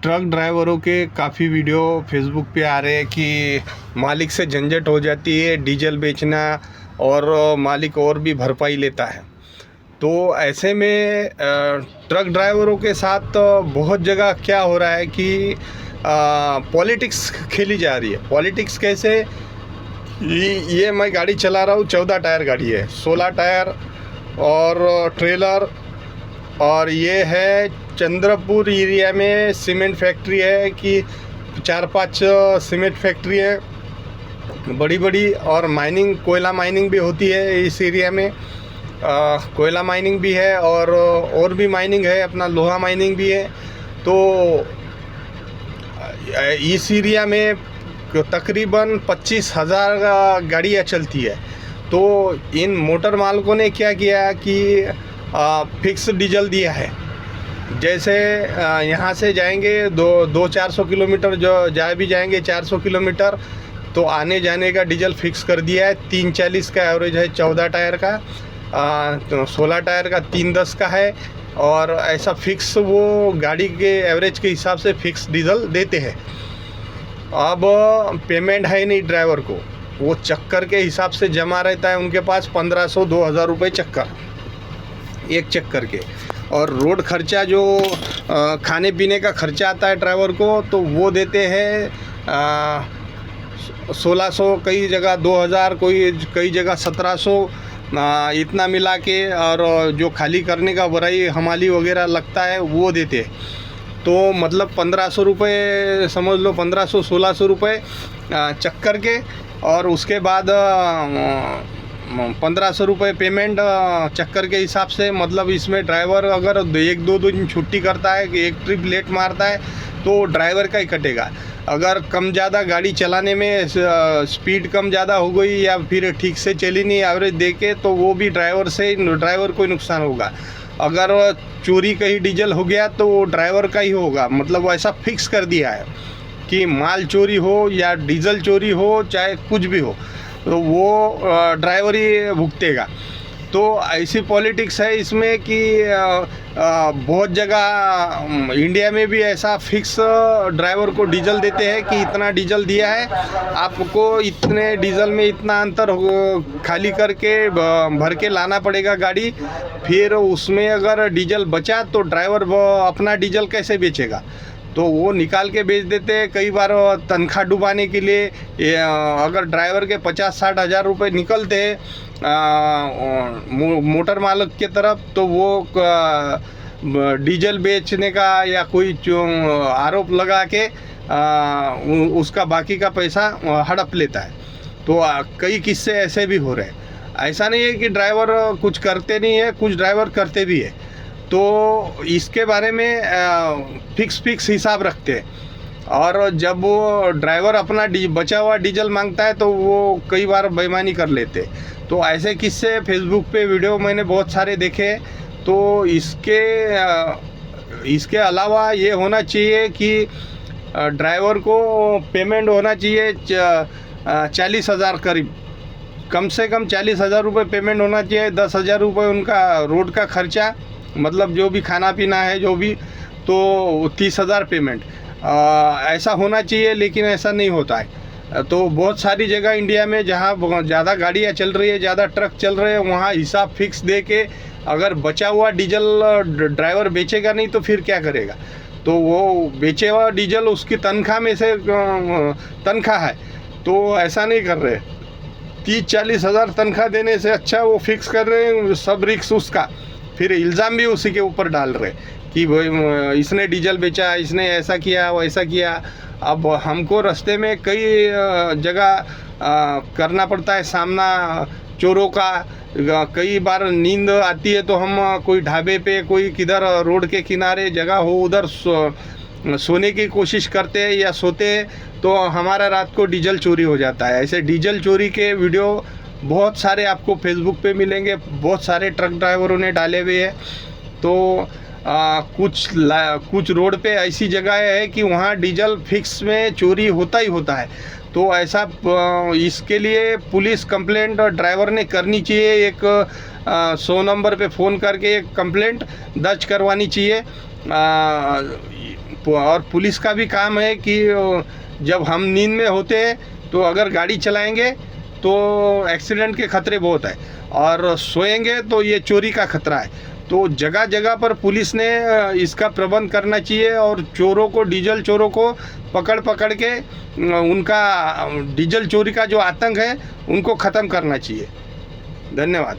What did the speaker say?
Truck ड्राइवरों के काफ़ी वीडियो फेसबुक पे आ रहे हैं कि मालिक से झंझट हो जाती है डीजल बेचना और मालिक और भी भरपाई लेता है। तो ऐसे में ट्रक ड्राइवरों के साथ बहुत जगह क्या हो रहा है कि पॉलिटिक्स खेली जा रही है। पॉलिटिक्स कैसे? ये मैं गाड़ी चला रहा हूँ, 14 टायर गाड़ी है, 16 टायर और ट्रेलर, और ये है चंद्रपुर एरिया में सीमेंट फैक्ट्री है कि 4-5 सीमेंट फैक्ट्री है बड़ी बड़ी, और माइनिंग, कोयला माइनिंग भी होती है इस एरिया में। कोयला माइनिंग भी है और भी माइनिंग है, अपना लोहा माइनिंग भी है। तो इस एरिया में तकरीबन 25,000 गाड़ियाँ चलती है। तो इन मोटर मालिकों ने क्या किया कि फिक्स डीजल दिया है। जैसे यहाँ से जाएंगे 200-400 किलोमीटर, जो जा भी जाएंगे 400 किलोमीटर, तो आने जाने का डीजल फिक्स कर दिया है। 340 का एवरेज है 14 टायर का, 16 टायर का 310 का है, और ऐसा फिक्स वो गाड़ी के एवरेज के हिसाब से फिक्स डीजल देते हैं। अब पेमेंट है नहीं ड्राइवर को, वो चक्कर के हिसाब से जमा रहता है उनके पास 1500-2000 रुपये चक्कर, एक चक्कर के। और रोड खर्चा जो खाने पीने का खर्चा आता है ड्राइवर को, तो वो देते हैं 1600, कई जगह 2000, कई जगह 1700, इतना मिला के। और जो खाली करने का वराई हमाली वगैरह लगता है वो देते हैं। तो मतलब 1500 रुपये समझ लो, 1500-1600 रुपये चक्कर के। और उसके बाद 1500 रुपये पेमेंट चक्कर के हिसाब से। मतलब इसमें ड्राइवर अगर 1-2 दिन छुट्टी करता है, एक ट्रिप लेट मारता है, तो ड्राइवर का ही कटेगा। अगर कम ज़्यादा गाड़ी चलाने में स्पीड कम ज़्यादा हो गई या फिर ठीक से चली नहीं एवरेज दे के, तो वो भी ड्राइवर को ही नुकसान होगा। अगर चोरी कहीं डीजल हो गया तो वो ड्राइवर का ही होगा। मतलब ऐसा फिक्स कर दिया है कि माल चोरी हो या डीजल चोरी हो, चाहे कुछ भी हो, तो वो ड्राइवर ही भुगतेगा। तो ऐसी पॉलिटिक्स है इसमें कि बहुत जगह इंडिया में भी ऐसा फिक्स ड्राइवर को डीजल देते हैं कि इतना डीजल दिया है आपको, इतने डीजल में इतना अंतर खाली करके भर के लाना पड़ेगा गाड़ी। फिर उसमें अगर डीजल बचा तो ड्राइवर अपना डीजल कैसे बेचेगा? तो वो निकाल के बेच देते हैं। कई बार तनख्वाह डुबाने के लिए अगर ड्राइवर के 50-60 हज़ार रुपये निकलते हैं मोटर मालिक के तरफ, तो वो डीजल बेचने का या कोई आरोप लगा के उसका बाकी का पैसा हड़प लेता है। तो कई किस्से ऐसे भी हो रहे हैं। ऐसा नहीं है कि ड्राइवर कुछ करते नहीं है, कुछ ड्राइवर करते भी है। तो इसके बारे में फिक्स हिसाब रखते हैं। और जब वो ड्राइवर अपना बचा हुआ डीजल मांगता है तो वो कई बार बेईमानी कर लेते। तो ऐसे किस्से फेसबुक पे वीडियो मैंने बहुत सारे देखे। तो इसके अलावा ये होना चाहिए कि ड्राइवर को पेमेंट होना चाहिए 40,000 करीब, कम से कम 40,000 रुपये पेमेंट होना चाहिए। 10,000 रुपये उनका रोड का खर्चा, मतलब जो भी खाना पीना है जो भी, तो 30,000 पेमेंट ऐसा होना चाहिए। लेकिन ऐसा नहीं होता है। तो बहुत सारी जगह इंडिया में जहाँ ज़्यादा गाड़ियाँ चल रही है, ज़्यादा ट्रक चल रहे हैं, वहाँ हिसाब फिक्स दे के अगर बचा हुआ डीजल ड्राइवर बेचेगा नहीं तो फिर क्या करेगा? तो वो बेचे हुआ डीजल उसकी तनख्वाह में से तनख्वाह है। तो ऐसा नहीं कर रहे। 30-40 हज़ार तनख्वाह देने से अच्छा वो फिक्स कर रहे हैं, सब रिक्स उसका। फिर इल्ज़ाम भी उसी के ऊपर डाल रहे कि भाई इसने डीजल बेचा, इसने ऐसा किया, वैसा किया। अब हमको रास्ते में कई जगह करना पड़ता है सामना चोरों का। कई बार नींद आती है तो हम कोई ढाबे पे, कोई किधर रोड के किनारे जगह हो उधर सोने की कोशिश करते हैं या सोते हैं, तो हमारा रात को डीजल चोरी हो जाता है। ऐसे डीजल चोरी के वीडियो बहुत सारे आपको फेसबुक पे मिलेंगे, बहुत सारे ट्रक ड्राइवरों ने डाले हुए हैं। तो कुछ रोड पे ऐसी जगह है कि वहाँ डीजल फिक्स में चोरी होता ही होता है। तो ऐसा इसके लिए पुलिस कंप्लेंट ड्राइवर ने करनी चाहिए। एक 100 नंबर पे फ़ोन करके एक कंप्लेंट दर्ज करवानी चाहिए, और पुलिस का भी काम है कि जब हम नींद में होते हैं तो अगर गाड़ी चलाएंगे तो एक्सीडेंट के खतरे बहुत है, और सोएंगे तो ये चोरी का खतरा है। तो जगह जगह पर पुलिस ने इसका प्रबंध करना चाहिए, और चोरों को, डीजल चोरों को पकड़ पकड़ के उनका डीजल चोरी का जो आतंक है उनको ख़त्म करना चाहिए। धन्यवाद।